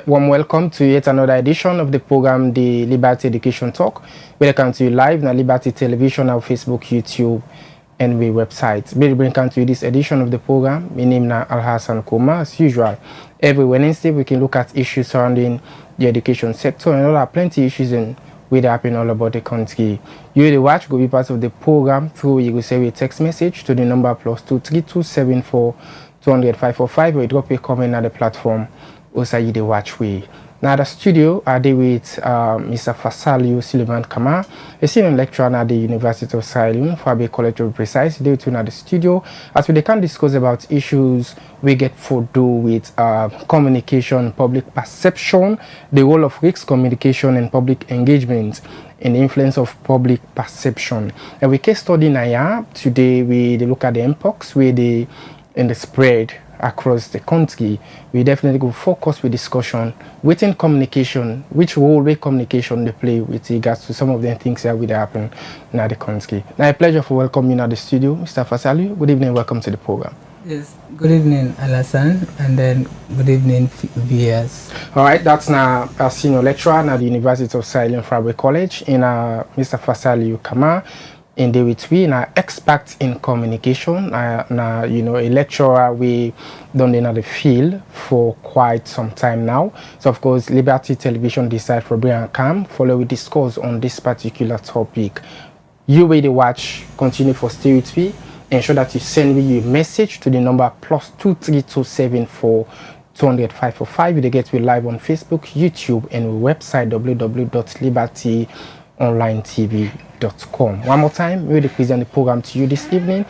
Warm welcome to yet another edition of the program, the Liberty Education Talk. Welcome to you live on Liberty Television, our Facebook, YouTube, and we website. We bring to you this edition of the program. My name is Al-Hassan Koma. As usual, every Wednesday we can look at issues surrounding the education sector, and there are plenty of issues in with happen all about the country. You the watch go be part of the program through you will send a text message to the number +23274 200 or you drop a comment at the platform. Also, you the watch way. Now the studio I deal with Mr. Fasalio Suleiman Kama, a senior lecturer at the University of Sierra Leone, Fabe College to be precise. They tune at the studio as we can discuss about issues we get for do with communication, public perception, the role of risk communication and public engagement, and the influence of public perception. And we case study now today we look at the impacts where they in the spread across the country. We definitely go focus with discussion within communication, which role way communication they play with regards to some of the things that will happen in the country. Now, a pleasure for welcoming you in the studio, Mr. Fasalu. Good evening, welcome to the program. Yes, good evening, Alassane, and then good evening, viewers. All right, that's now a senior lecturer at the University of Sierra Leone Fabe College in Mr. Fasalu Kama. In the with we now expert in communication, now you know a lecturer we done in the field for quite some time now. So of course Liberty Television decide for Brian Cam follow we discuss on this particular topic. You will watch, continue for stay with me, ensure that you send me your message to the number +23274 200 545. You get me live on Facebook, YouTube, and website www.libertyonlinetv.com. One more time, we will present the program to you this evening.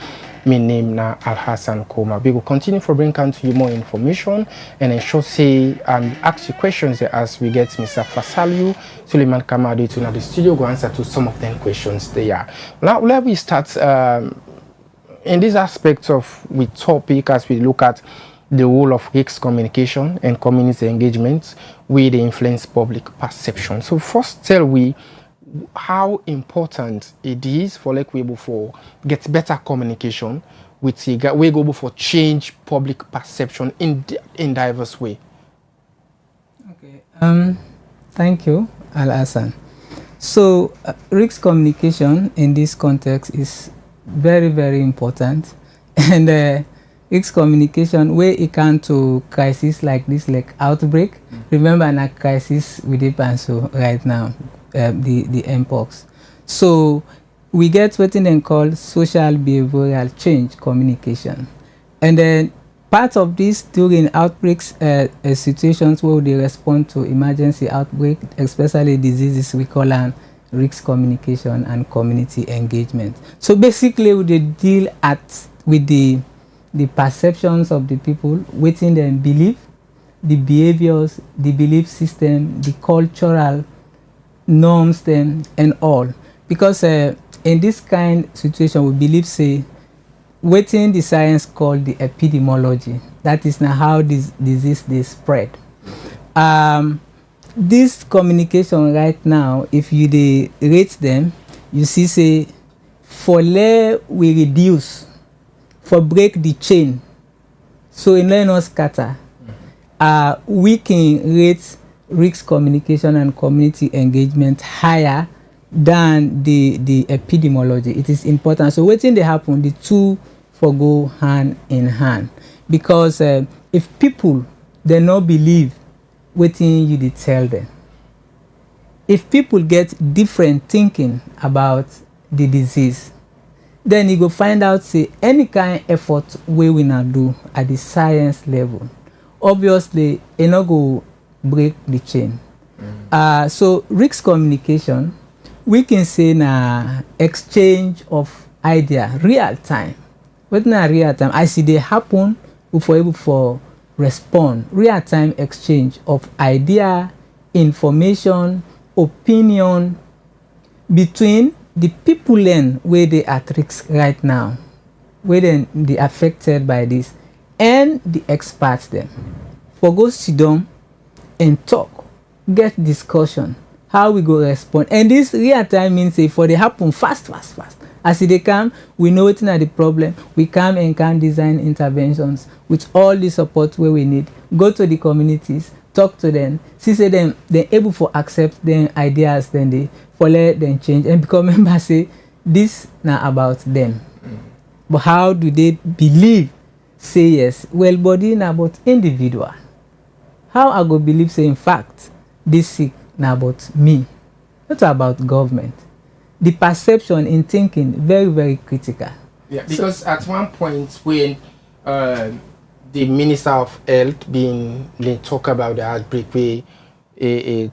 My name is Al-Hassan Koma. We will continue for bringing to you more information and ensure say ask you questions as we get Mr. Fasalio Suleiman Kamadi to the studio go answer to some of them questions there. Now let me start in this aspect of with topic as we look at the role of risk communication and community engagement with the influence public perception. So first tell we how important it is for like we able for get better communication with we go for change public perception in diverse way. Okay. Thank you, Al-Hassan. So risk communication in this context is very, very important, and risk communication where it can to crisis like this, like outbreak. Remember, a crisis with the pencil right now. The mpox. So we get what they call social behavioral change communication, and then part of this during outbreaks situations where they respond to emergency outbreak, especially diseases, we call them risk communication and community engagement. So basically we deal with the perceptions of the people, within them belief, the behaviors, the belief system, the cultural norms them and all, because in this kind of situation we believe say within the science called the epidemiology, that is now how this disease they spread. This communication right now, if you rate them, you see say for let we reduce, for break the chain, so in let us scatter, we can rate risk communication and community engagement higher than the epidemiology. It is important. So waiting they happen, the two for go hand in hand, because if people they not believe waiting you they tell them, if people get different thinking about the disease, then you go find out say any kind of effort we not do at the science level, obviously it not go break the chain. So risk communication, we can say na exchange of idea real time. But na real time, I see they happen before able for respond. Real time exchange of idea, information, opinion between the people then where they at risk right now, where then they affected by this, and the experts then. For go sit down and talk, get discussion, how we go respond. And this real time means say for they happen fast. As they come, we know it's not the problem. We come and can design interventions with all the support where we need. Go to the communities, talk to them, see say them they able for accept them ideas, then they for let them change and become members say this now about them. But how do they believe say yes? Well, body now about individual. How I go believe say in fact this sick now about me, not about government. The perception in thinking very, very critical. Yeah, because at one point when the Minister of Health they talk about the outbreak, we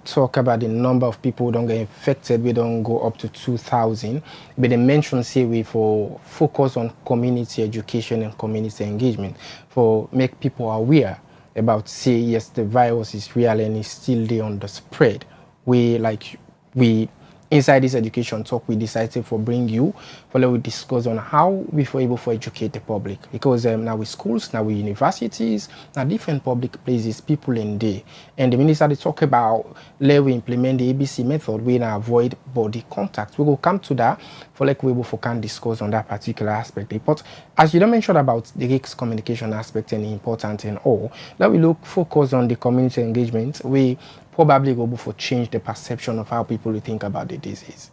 talk about the number of people who don't get infected, we don't go up to 2,000. But they mention say we for focus on community education and community engagement for make people aware about say yes the virus is real and it's still there on the spread. We inside this education talk we decided for bring you for we discuss on how we for able to educate the public, because now with schools, now with universities, now different public places people in there, and the minister they talk about let we implement the ABC method we now avoid body contact. We will come to that for like we able for can discuss on that particular aspect. But as you don't mention about the risk communication aspect and important and all, let we look focus on the community engagement. We probably go for change the perception of how people will think about the disease.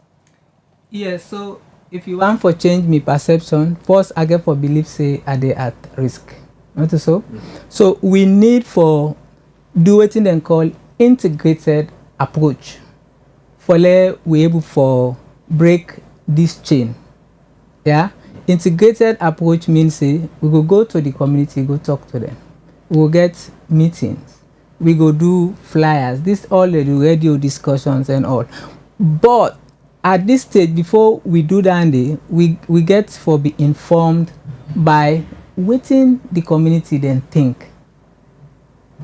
Yes, so if you want for change me perception, first I get for believe say are they at risk. Not so? Mm-hmm. So we need for do what they call integrated approach. For we able for break this chain. Yeah? Integrated approach means say we will go to the community, go talk to them. We will get meetings. We go do flyers, this all the radio discussions and all. But at this stage, before we do that, we get for be informed by waiting the community then think.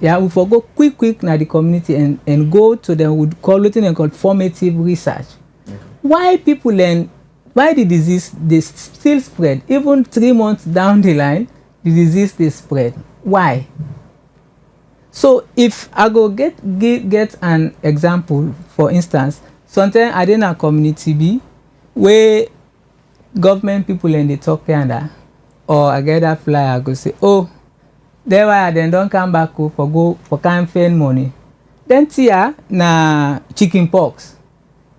Yeah, we for go quick now the community and go to them, we call it and called formative research. Okay. Why people then, why the disease they still spread, even 3 months down the line, the disease they spread. Why? So if I go get an example, for instance, sometimes I did a community B where government people and they talk yonder, or I get that flyer, I go say, oh, there why then don't come back for campaign money. Then tia na chicken pox.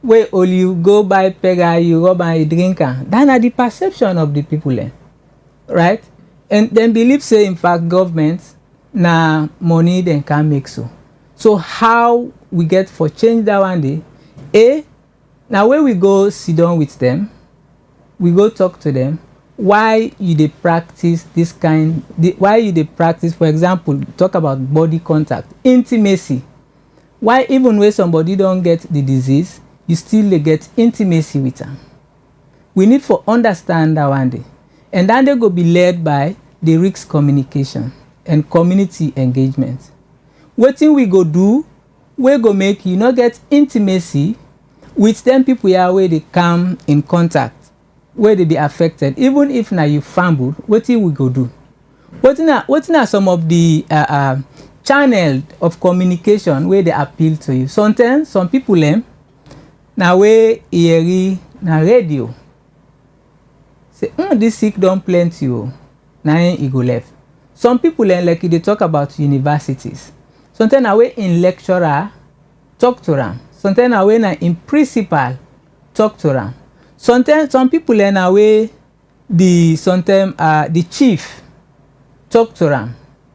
Where all you go buy pega, you go buy a drinker. That are the perception of the people then. Right? And then believe say in fact governments na money then can make so how we get for change that one day now when we go sit down with them, we go talk to them why you dey practice this kind, why you dey practice, for example, talk about body contact, intimacy. Why even when somebody don't get the disease, you still dey get intimacy with them. We need for understand that one day, and then they go be led by the risk communication and community engagement. Wetin we go do, we go make you not get intimacy with them people here where they come in contact, where they be affected. Even if now you fumble, wetin we go do? Wetin are some of the channel of communication where they appeal to you? Sometimes some people now where hear na radio say this sick don't plenty you, now he go left. Some people like they talk about universities. Sometimes away in lecturer talk to them. Sometimes away in principal talk to them. Sometimes some people away the chief talk to them.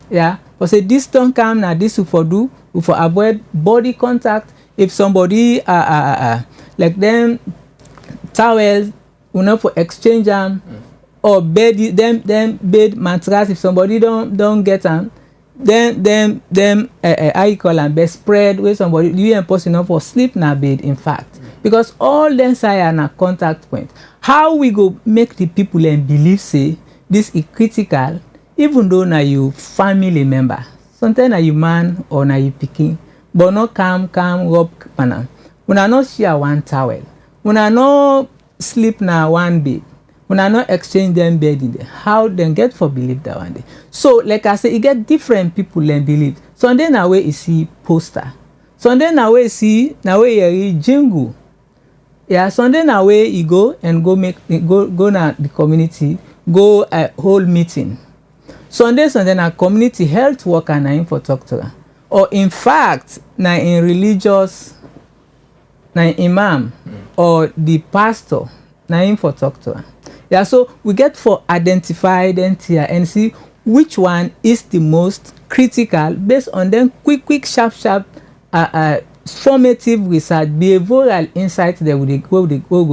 Yeah, but say this don't come now. This will for do we for avoid body contact. If somebody like them towels, we not for exchange them. Or bed them bed mattress, if somebody don't get them, then how you call them bed spread where somebody you ain't possible for sleep na bed in fact, because all them side are na contact point. How we go make the people and believe say this is critical, even though na you family member, sometimes na you man or na you pikin, but not come rub panam. When I not share one towel, when I no sleep na one bed. When I not exchange them bed in there, how then get for believe that one day? So like I say, you get different people and believe. Sunday now where you see poster. Sunday now where you see now where you jingle. Yeah, Sunday now where you go and go na the community, go whole meeting. Sunday now community health worker na for talk to her. or in fact na in religious na imam or the pastor na him for talk to am. Yeah, so we get for identify them here and see which one is the most critical based on them quick sharp formative research behavioral insight that we go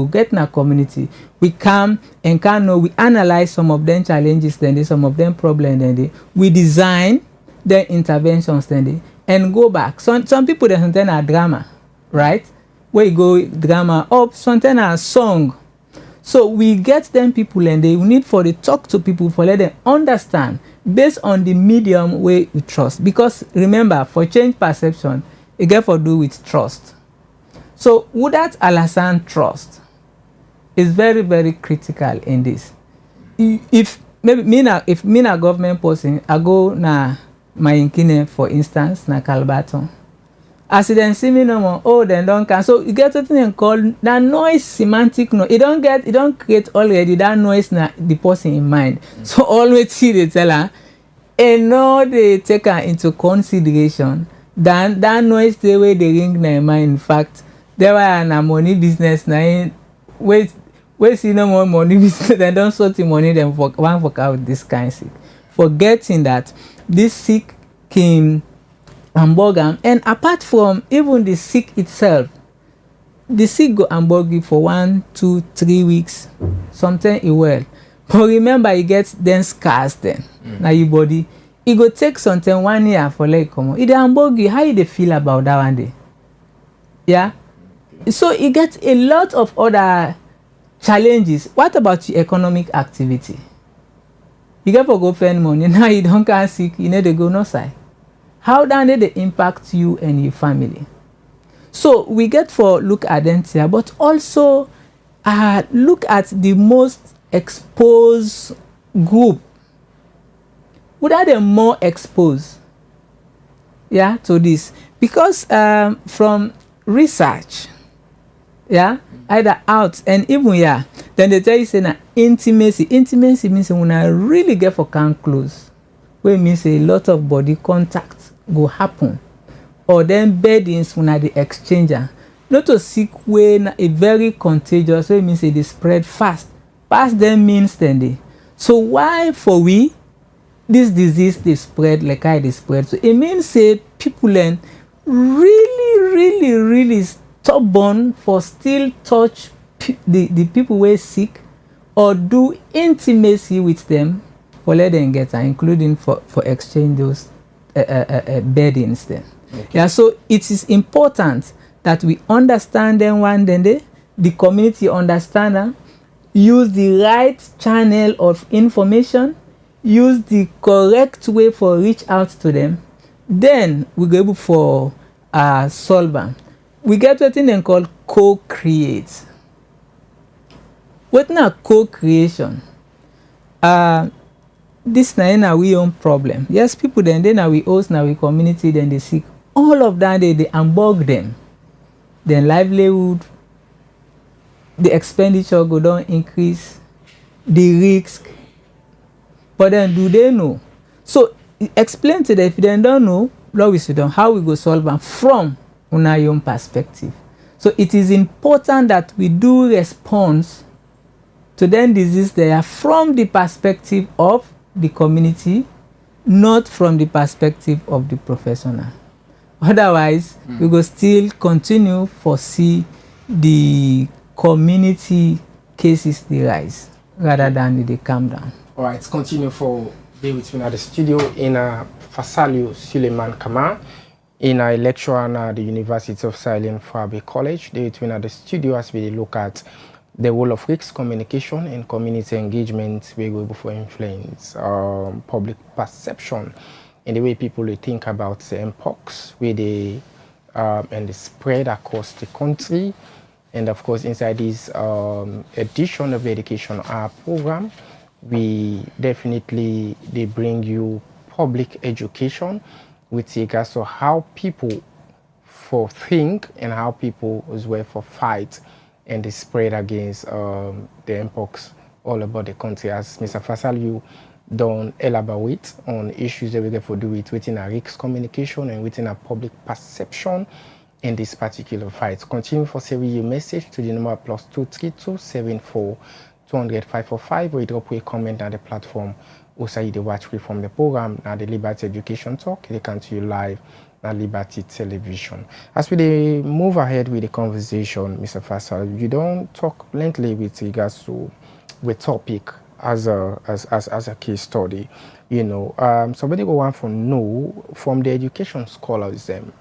get in our community. We come and can know, we analyze some of them challenges then some of them problems then we design the interventions then and go back. Some people they sometimes are drama, right? Where you go drama up, sometimes are song. So we get them people and they need for the talk to people for let them understand based on the medium where we trust. Because remember, for change perception, it get for do with trust. So would that Alasan trust is very, very critical in this. If maybe if me na government person, I go na my inkine for instance na Calbaton. As then see me no more, oh then don't can. So you get something called that noise semantic no. It don't create already that noise na the person in mind. So always see the teller and now they take her into consideration than that noise the way they ring na mind. In fact, there were na money business na wait see no more money business then don't sort the money then for one for out this kind of sick. Forgetting that this sick came hamburger and apart from even the sick itself, the sick go hamburger for 1, 2, 3 weeks, sometimes it well. But remember, you get then scars then. Now your body, it go take something 1 year for like come on. It hamburger, how you they feel about that one day? Yeah. So you get a lot of other challenges. What about your economic activity? You get for go spend money now you don't get sick, you need to go no side. How does they impact you and your family? So we get for look at them here, but also look at the most exposed group. Would are they more exposed? Yeah, to this because from research, yeah, either out and even yeah, then they tell you say na intimacy. Intimacy means when I really get for can close, which means a lot of body contact go happen, or then beddings when the exchanger. Not a sick way, a very contagious, so it means they spread fast. Fast then means then they. So why for we this disease they spread like I they spread? So it means say people then really stubborn for still touch the people who are sick or do intimacy with them for let them get including for exchange those beddings then. Okay. Yeah, so it is important that we understand them one day, the community understand them, use the right channel of information, use the correct way for reach out to them, then we go able for solve them. We get a thing then called co-create. What now co-creation? This na we own problem. Yes, people then now we host now we community then they seek all of that they unbug them. Then livelihood, the expenditure go down increase, the risk. But then do they know? So explain to them if they don't know, Lord we sit down how we go solve them from our own perspective. So it is important that we do response to then disease there from the perspective of the community, not from the perspective of the professional. Otherwise, we will still continue for see the community cases they rise rather than they come down. All right, continue for day with me at the studio in Fasalio Suleiman Kamar in a lecturer at the University of Silent Fabe College. Day with me at the studio as we look at the role of risk communication and community engagement. We go for influence public perception and the way people will think about the mpox, where they and the spread across the country. And of course, inside this edition of the Education program, we definitely they bring you public education with regards to how people for think and how people as well for fight and the spread against the mpox all about the country. As Mr. Fasal, you don't elaborate on issues that we get for do it within a risk communication and within a public perception in this particular fight. Continue for sending your message to the number +232 74 200 545 or you drop a comment on the platform. Also, you watch from the program now the Liberty Education Talk. They can see you live at Liberty Television. As we move ahead with the conversation, Mr. Faisal, you don't talk lengthily with regards to the topic as a case study. You know, somebody go want to know from the education scholars them,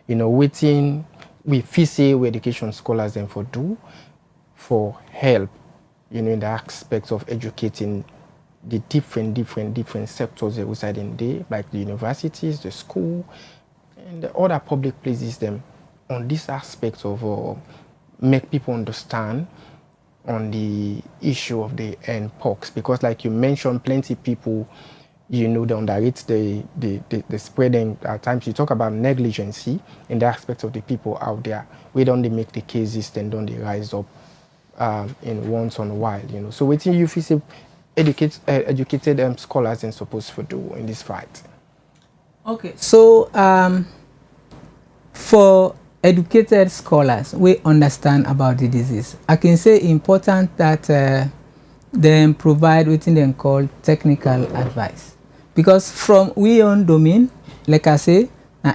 you know, within we say we education scholars them for do for help, you know, in the aspects of educating the different sectors that reside in there, like the universities, the school, and the other public places them on this aspect of make people understand on the issue of the NPOX, because like you mentioned, plenty people, you know, they underrate the spreading. At times you talk about negligency in the aspect of the people out there. We don't make the cases, then don't they rise up in once on a while, you know. So what you feel educated scholars and supposed to do in this fight? Okay, so for educated scholars, we understand about the disease. I can say important that they provide what they call technical advice, because from we own domain, like I say,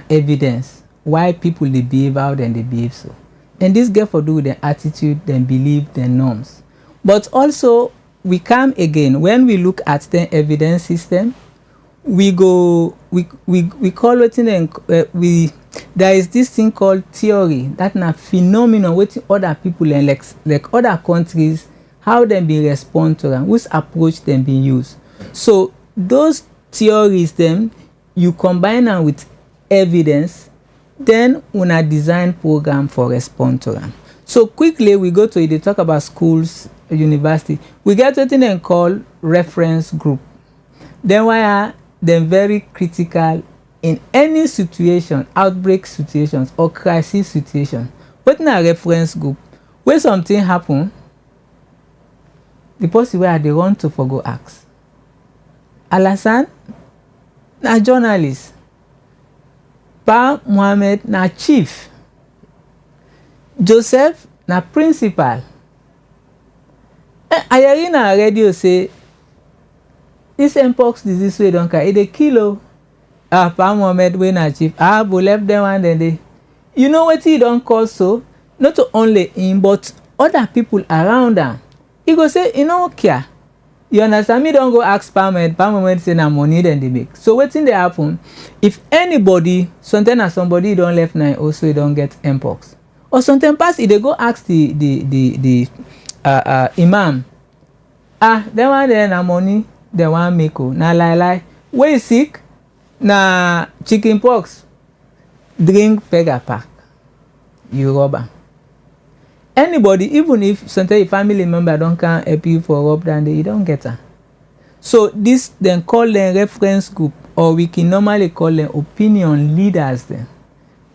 evidence why people they behave out and they behave so, and this get for do with the attitude, then belief, then norms. But also we come again when we look at the evidence system. We call it there is this thing called theory that na phenomenon what other people and like other countries how them be respond to them, which approach them being used. So those theories them you combine them with evidence, then una design program for respond to them. So quickly we go to it, they talk about schools, university. We get what they call reference group. Then why are them very critical in any situation, outbreak situations or crisis situation. What in a reference group, when something happen, the person where they want to forgo ask. Alasan, na journalist. Pa Mohammed, na chief. Joseph, na principal. Ayari na radio say, this mpox disease we don't care. It a kilo. Pa Mohammed we na chief. But left them and then they. You know what he don't cause so? Not only him, but other people around him. He go say, you know, care. You understand me? Don't go ask Pa Mohammed say na money then they make. So what thing they happen? If anybody, sometimes somebody don't left now, also you don't get mpox. Or sometimes pass if they go ask the imam. They want then na money. They want make na lie. When you sick, na chicken pox, drink pega pack. You rubber. Anybody, even if sometimes a family member don't can help you for rub then you don't get her. So this then call them reference group, or we can normally call them opinion leaders then.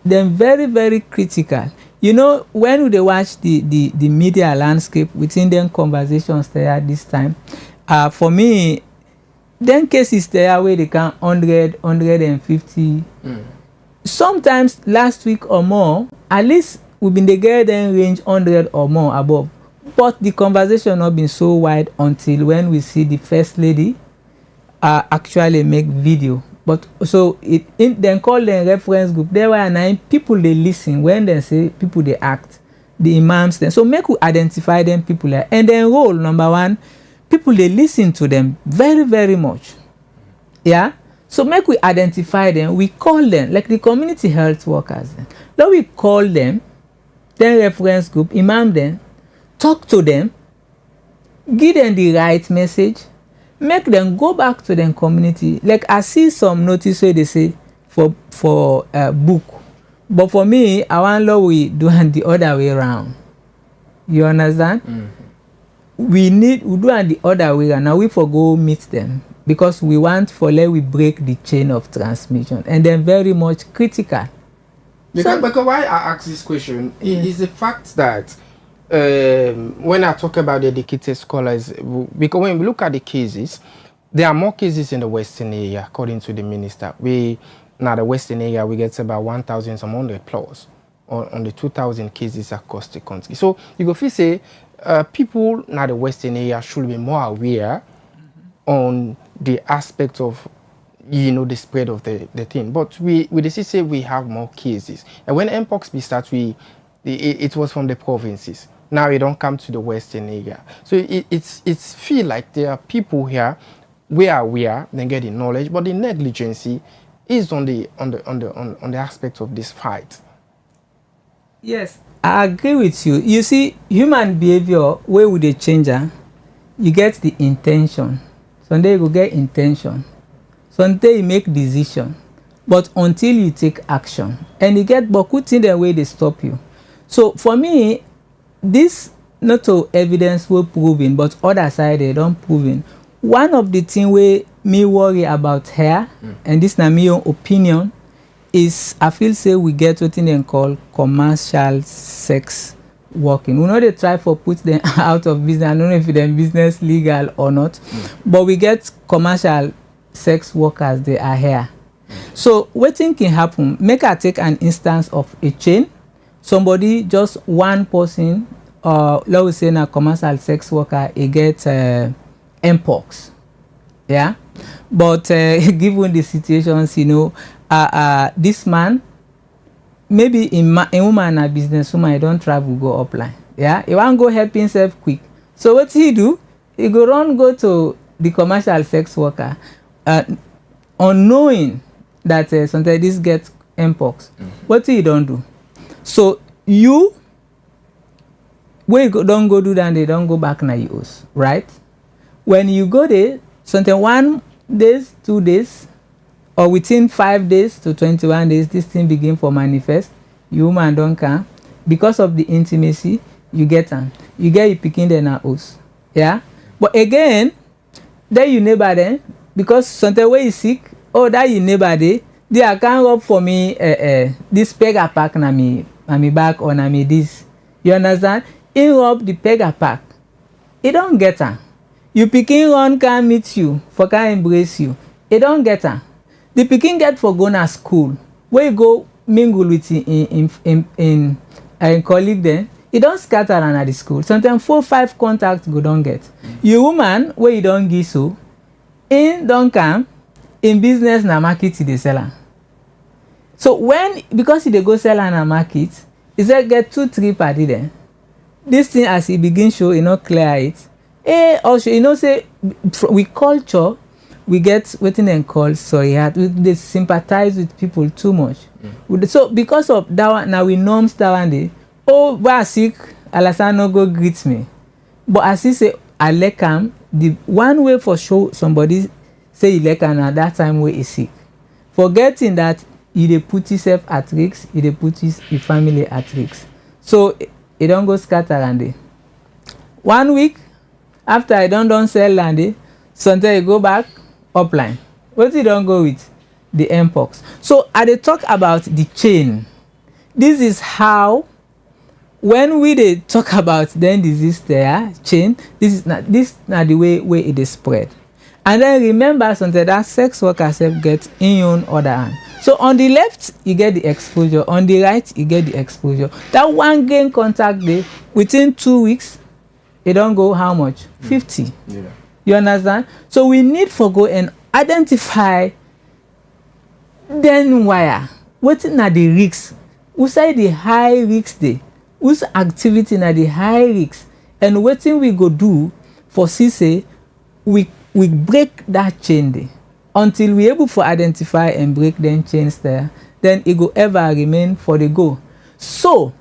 They're very, very critical. You know, when they watch the media landscape within them conversations there this time, for me, then cases there where they can 100, 150. Sometimes last week or more, at least we've been the girl then range 100 or more above. But the conversation not been so wide until when we see the first lady actually make video. But so then call them reference group. There were 9 people they listen when they say people they act, the imams then. So make we identify them people there. And then role number 1, people they listen to them very, very much. Yeah. So make we identify them. We call them like the community health workers. Then we call them, then reference group, imam them, talk to them, give them the right message, make them go back to their community. Like I see some notice where they say for a book, but for me, I want law we do it the other way around. You understand? We do it the other way around. Now we go meet them because we want for let we break the chain of transmission, and then very much critical. Because why I ask this question is the fact that when I talk about the educated scholars, because when we look at the cases, there are more cases in the Western area, according to the minister. Now the Western area, we get about 1,000 some hundred plus on the 2,000 cases across the country. So you go feel say people now the Western area should be more aware on the aspect of the spread of the thing. But we just say we have more cases. And when Mpox be start, it was from the provinces. Now it don't come to the Western area. So it's feel like there are people here we are aware, then get the knowledge, but the negligence is on the aspect of this fight. Yes, I agree with you. You see, human behavior, where would they change? You get the intention. Someday you go get intention. Someday you make decision. But until you take action, and you get boku thing the way they stop you. So for me, this not to evidence will proving, but other side they don't proving. One of the things where me worry about here, and this na my own opinion, is I feel say we get what they call commercial sex working. We know they try for put them out of business. I don't know if they're business legal or not, but we get commercial sex workers, they are here. So what thing can happen? Make I take an instance of a chain. Somebody, just one person, let's say a commercial sex worker, he get Mpox, yeah. But given the situations, this man, maybe in woman a business woman, he don't travel go upline, yeah. He want go help himself quick. So what he do? He go to the commercial sex worker, unknowing that sometimes this gets Mpox. What he don't do? So you, don't go do that, they don't go back na yours, right? When you go there, sometimes 1 day, 2 days, or within 5 days to 21 days, this thing begin for manifest. You man don't come. Because of the intimacy, you get them. You get you picking the house. Yeah? But again, then you neighbor then, because sometimes when you sick, that you neighbor there, they are can't up for me this pega pack na me back or na me this. You understand? In up the pega pack. It don't get her. You pikin run can meet you, for can embrace you. It don't get her. The pikin get for go na school. Where you go mingle with in colleague then, it don't scatter around at the school. Sometimes 4-5 contacts go don't get. You woman where you don't give so, in don't come, in business na market they sell her. So because they go sell her na market, is that get 2-3 party then. This thing as it begin show, clear it. Also, say with culture, we get what they call they sympathize with people too much. So because of that one, now we norms that one day. Why sick? Alasan no go greet me. But as he say, I like him. The one way for sure somebody say he like him at that time where he sick. Forgetting that he put himself at risk, he put his family at risk. So he don't go scatter and day. 1 week. After I don't sell land, sometimes you go back upline. What you don't go with? The Mpox. So I dey talk about the chain. This is how, when we dey talk about then disease there, chain, this not the way it is spread. And then remember sometimes that sex worker self get in your own other hand. So on the left, you get the exposure. On the right, you get the exposure. That one gain contact day, within 2 weeks, it don't go how much? 50. Yeah. You understand? So we need for go and identify then wire. What are the risks? Who say the high risks day? Whose activity na the high risks? And what thing we go do for CC, we break that chain day. Until we able to identify and break them chains there, then it go ever remain for the go. So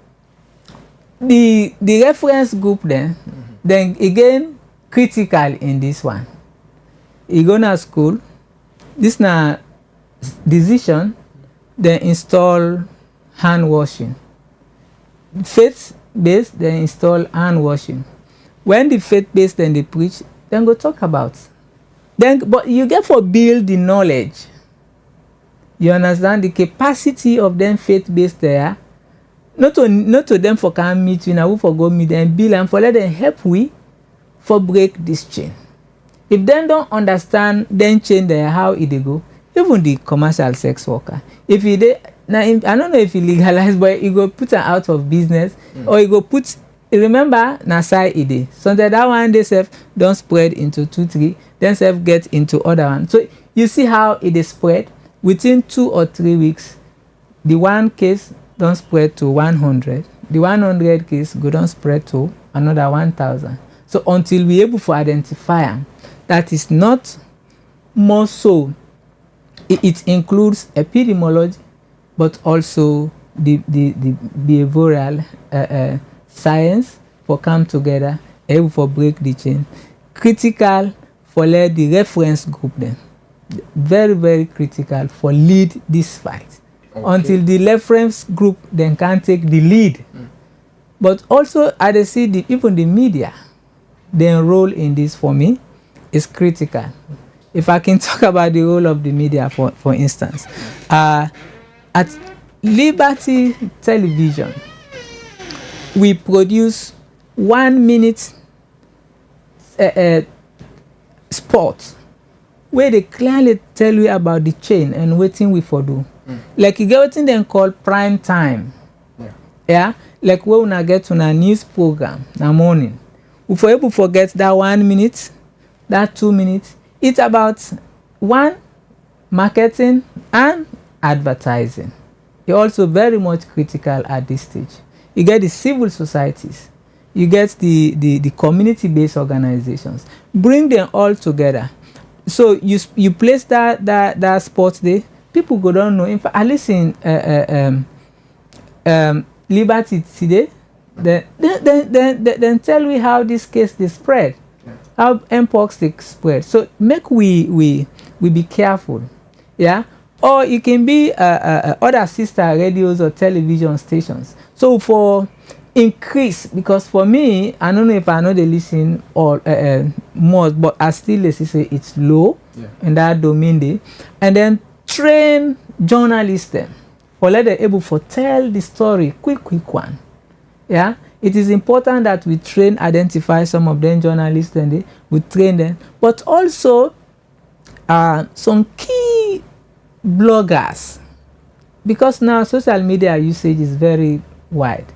the reference group then again critical in this one. You go to school, this na decision, then install hand washing. Faith based, then install hand washing. When the faith based then they preach, then go talk about. Then but you get for build the knowledge. You understand the capacity of them faith based there. Not to them for can meet you now, for go meet them, build and for let them help we for break this chain. If them don't understand, then change their how it dey go. Even the commercial sex worker, if he dey now, I don't know if he legalize, but he go put am out of business, or he go put. Remember, na side e dey. So that one dey sef don spread into 2-3, then sef get into other one. So you see how it dey spread within 2 or 3 weeks. The one case don spread to 100. The 100 case go don spread to another 1,000. So until we able to identify am, that is not more so. It includes epidemiology, but also the behavioral science for come together, able for break the chain. Critical for let the reference group them. Very, very critical for lead this fight. Okay. Until the reference group then can take the lead. But also I dey see even the media, their role in this for me is critical. If I can talk about the role of the media, for instance, at Liberty Television, we produce 1 minute sport where they clearly tell you about the chain and wetin we for do. Like you get wetin dem call prime time. Yeah, like when una get on a news program na morning, we for able forget that 1 minute, that 2 minutes. It's about one, marketing and advertising. It's also very much critical at this stage. You get the civil societies, you get the community-based organizations. Bring them all together. So you place that sports day, people go don't know. In fact, I listen Liberty today. Then tell me how this case they spread, how mpox they spread. So make we be careful, yeah. Or it can be other sister radios or television stations. So for increase, because for me, I don't know if I know they listen or more, but I still listen say it's low in that domain day, and then train journalists them for let them able to tell the story quick one. Yeah, it is important that we train, identify some of them journalists, and we train them, but also some key bloggers, because now social media usage is very wide.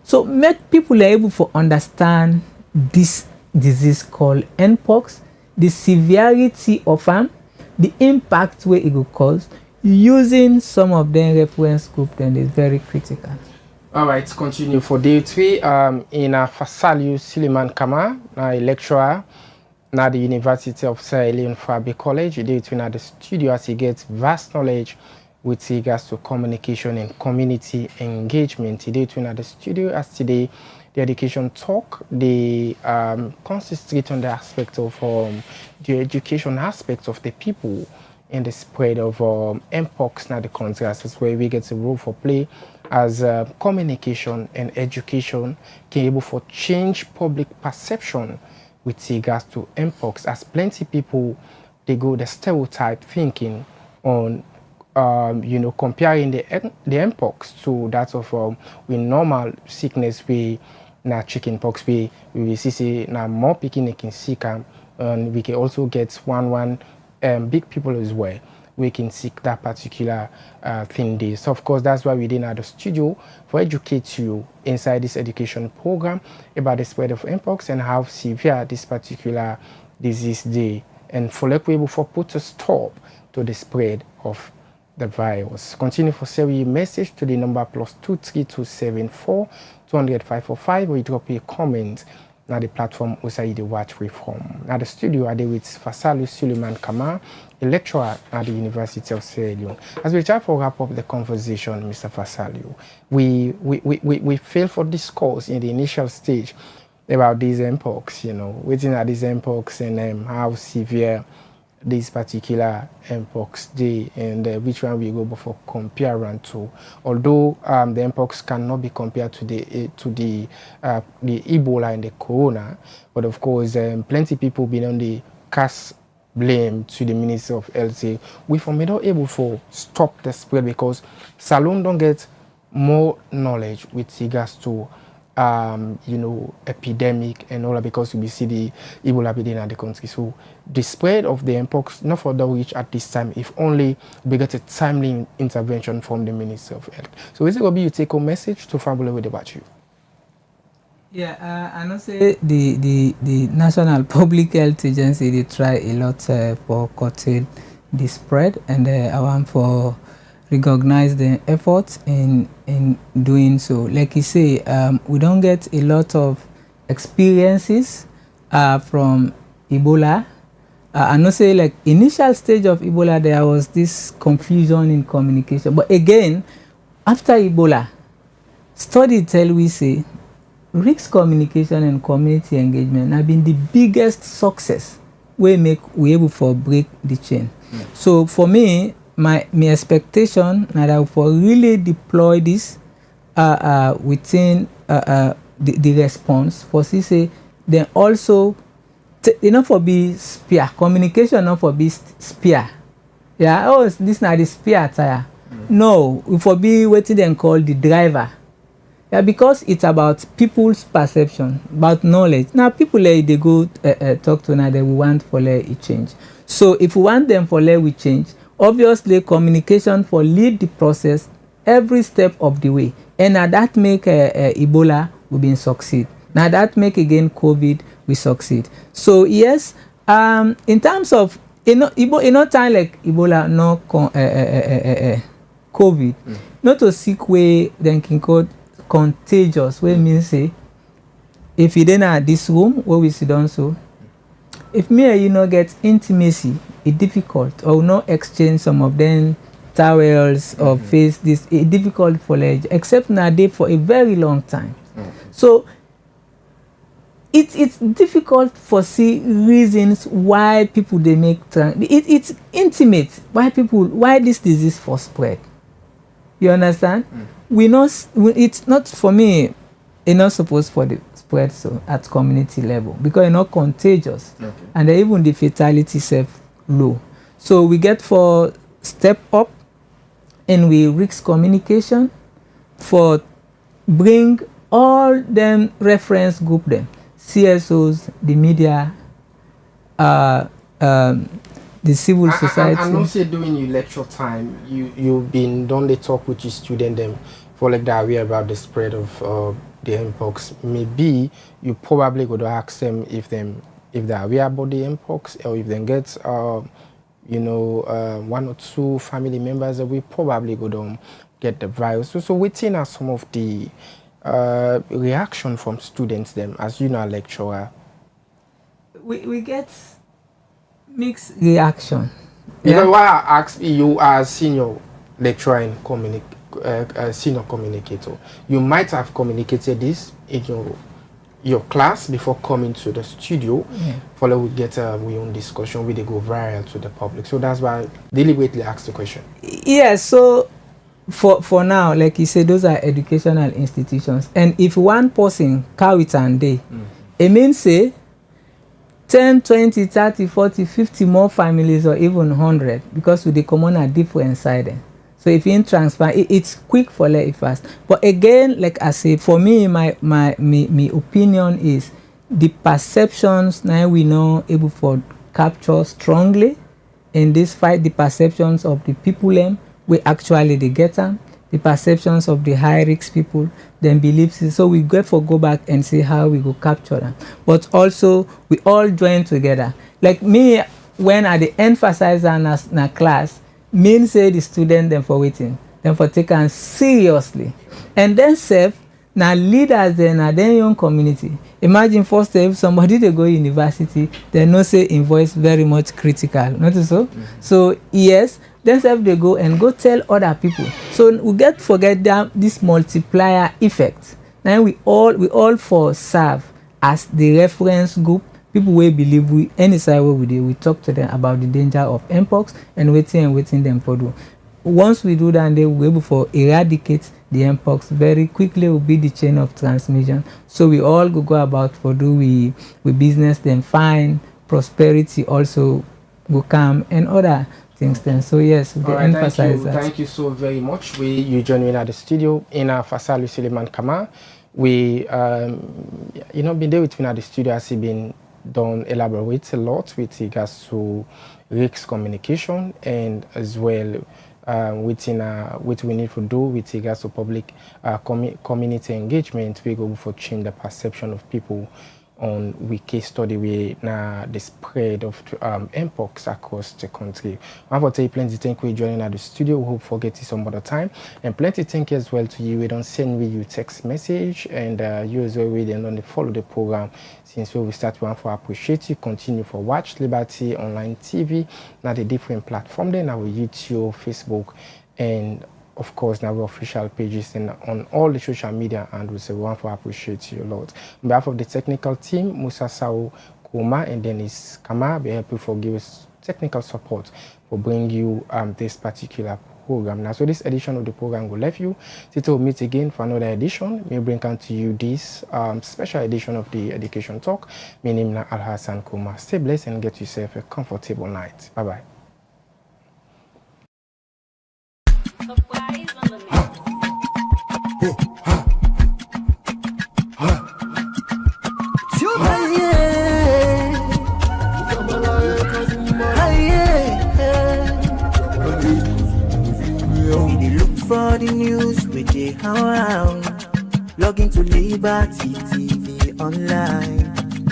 So make people able to understand this disease called mpox, the severity of them, the impact where it will cause. Using some of them reference group then is very critical. All right, continue for day 3. In Fasalu Suleiman Kama, a lecturer at the University of Sierra Leone Fabi College. Day 3 at the studio as he gets vast knowledge with regards to communication and community engagement. Day 3 at the studio as today the Education Talk, they concentrate on the aspect of the education aspect of the people in the spread of mpox in the country. That's where we get a role for play as communication and education can able for change public perception with regards to mpox, as plenty people they go the stereotype thinking on comparing the mpox to that of with normal sickness we na chicken pox we see say now more picking can sick and we can also get one big people as well. We can seek that particular thing there. So of course that's why we did at the studio for educate you inside this education program about the spread of mpox and how severe this particular disease day, and for like we able for put a stop to the spread of the virus. Continue for send your message to the number +23274 200 545, or you drop a comment na the platform also the watch we from. Now the studio I did with Fasalu Suleiman Kama, a lecturer at the University of Sierra Leone. As we try to wrap up the conversation, Mr. Fasalu, we failed for discourse in the initial stage about these mpox, waiting at these mpox and how severe this particular mpox day, and which one we go before compare to. Although the mpox cannot be compared to the Ebola and the Corona, but of course plenty people been on the cast blame to the Minister of Health. We for not able to stop the spread because Salone don't get more knowledge with regards to you know, epidemic and all that, because we see the Ebola epidemic in the country. So the spread of the mpox not further reach at this time if only we get a timely intervention from the Ministry of Health. So is it going to be your take-home message to family with about you? Yeah, I know say the National Public Health Agency, they try a lot for curtail the spread, and I want for recognize the efforts in doing so. Like you say, we don't get a lot of experiences from Ebola. I know say like initial stage of Ebola there was this confusion in communication, but again after Ebola, study tell we say risk communication and community engagement have been the biggest success we able for break the chain. So for me, my expectation now that for really deploy this within the response for say then also for be spear communication, not for be spear. Yeah, oh this now the spear tire. No, for be waiting then call the driver. Yeah, because it's about people's perception, about knowledge. Now people they go talk to now, they we want for it change. So if we want them for we change, obviously communication for lead the process every step of the way. And now that make Ebola we been succeed. Now that make again COVID we succeed. So yes, in terms of in time like Ebola no COVID, not to seek way then can code contagious, where means say if you then at this room where we sit down, so if me and you not get intimacy, it's difficult, or not exchange some of them towels or face this, it's difficult for ledge, except nowadays for a very long time. So it's difficult for see reasons why people they make it's intimate why this disease for spread. You understand? It's not for me, it's not supposed for the spread so at community level because it's not contagious, and even the fatality self low. So we get for step up and we risk communication for bring all them reference group them CSOs, the media, the civil society. I know say during your lecture time, you've been done the talk with your student them for like that aware about the spread of the mpox. Maybe you probably go to ask them if they're aware about the mpox, or if they get you know one or two family members that we probably go to get the virus. So within are some of the reaction from students them as you know a lecturer. We get mixed reaction. Because why I ask you as senior lecturer in senior communicator, you might have communicated this in your class before coming to the studio. Follow we get we own discussion we they go viral to the public. So that's why I deliberately asked the question. Yes, so for now, like you said, those are educational institutions, and if one person carry it and day, it means say 10, 20, 30, 40, 50 more families, or even 100, because with the common are different side. So if you transfer, it's quick for let it fast. But again, like I say, for me, my opinion is the perceptions now we know able for capture strongly in this fight. The perceptions of the people we actually they get them. The perceptions of the high risk people, then beliefs. So we go back and see how we go capture them. But also we all join together. Like me, when I emphasize on a class, mean say the student them for waiting, then for taking seriously, and then self now leaders then are then young community. Imagine first if somebody they go university, they know say invoice very much critical, not so. So yes. Then they go and go tell other people. So we forget that this multiplier effect. Now we all for serve as the reference group. People will believe we any side where we do, we talk to them about the danger of mpox and waiting them for do. Once we do that, they will be able to eradicate the mpox very quickly. Will be the chain of transmission. So we all go about for do we business then fine, prosperity also will come and other things then. So yes, we emphasize that. Thank you so very much. You join me at the studio in Fasalu Suleiman Kama. we, been there with me at the studio has been done elaborate a lot with regards to risk communication and as well what we need to do with regards to public community engagement. We go for change the perception of people on we case study we now the spread of mpox across the country. I want to tell you plenty thank you for joining at the studio. We hope for getting some other time, and plenty thank you as well to you. We don't send you text message, and you as well we don't follow the program since we start. We want to appreciate you. Continue for watch Liberty Online TV, now the different platform then our YouTube, Facebook, and of course, now our official pages and on all the social media, and we say we want to appreciate you a lot. On behalf of the technical team, Musa Sao Kuma and Dennis Kama, be happy for give us technical support for bring you this particular program. Now, so this edition of the program will leave you. Till we meet again for another edition. We bring on to you this special edition of the Education Talk. My name is Al Hassan Kuma. Stay blessed and get yourself a comfortable night. Bye bye. For the news with the around, log into Liberty TV online.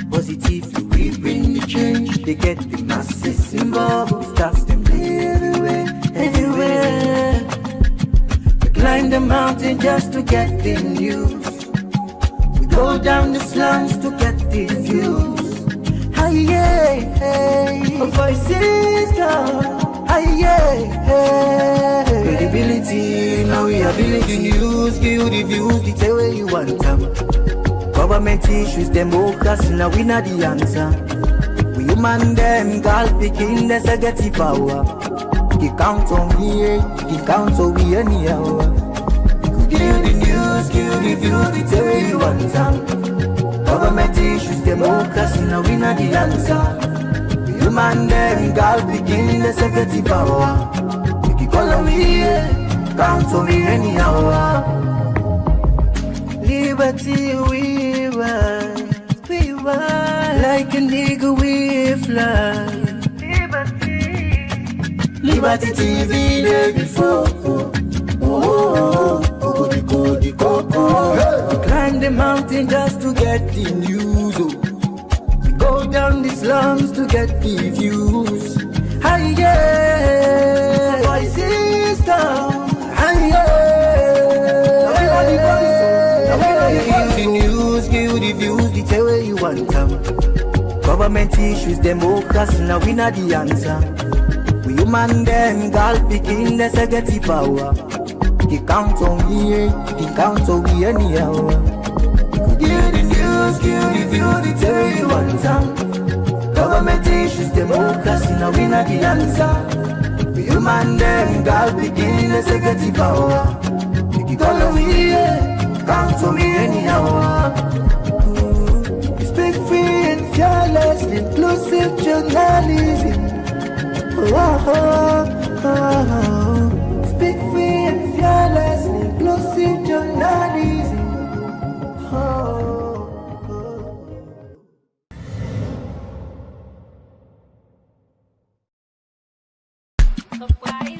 Positively we bring the change. They get the masses involved. Starts them everywhere, everywhere. We climb the mountain just to get the news. We go down the slums to get the views. Hi, yeah, hey, voices down. Credibility, now we ability. News, give you the views, the tell where you want them. Government issues, democracy, now we not the answer. We human them, girl picking, there's a get the power. He count on me, he count on we anyhow. Give you the news, give you the views, the tell where you want them. Government issues, democracy, now we not the answer. Human them, girl begin the security power. You keep calling me, count on me anyhow. Liberty we ride, like a nigga we fly. Liberty TV day before. Climb the mountain just to get the news. Go down the slums to get the views. Hi, yeah, voices down. Hi, yeah, give the news, give the views, the tell where you want them. Government issues, democracy, now we not the answer. We human them, girl picking, there's a get the power. He count on me, he count on me anyhow. Give the news, give the views, the tell where you want them. Government issues, democracy, now we not the answer. We human them, God begin, let's get the power. You keep calling me, count on me anyhow. Speak free and fearless, inclusive journalism. Speak free and fearless, inclusive journalism. Why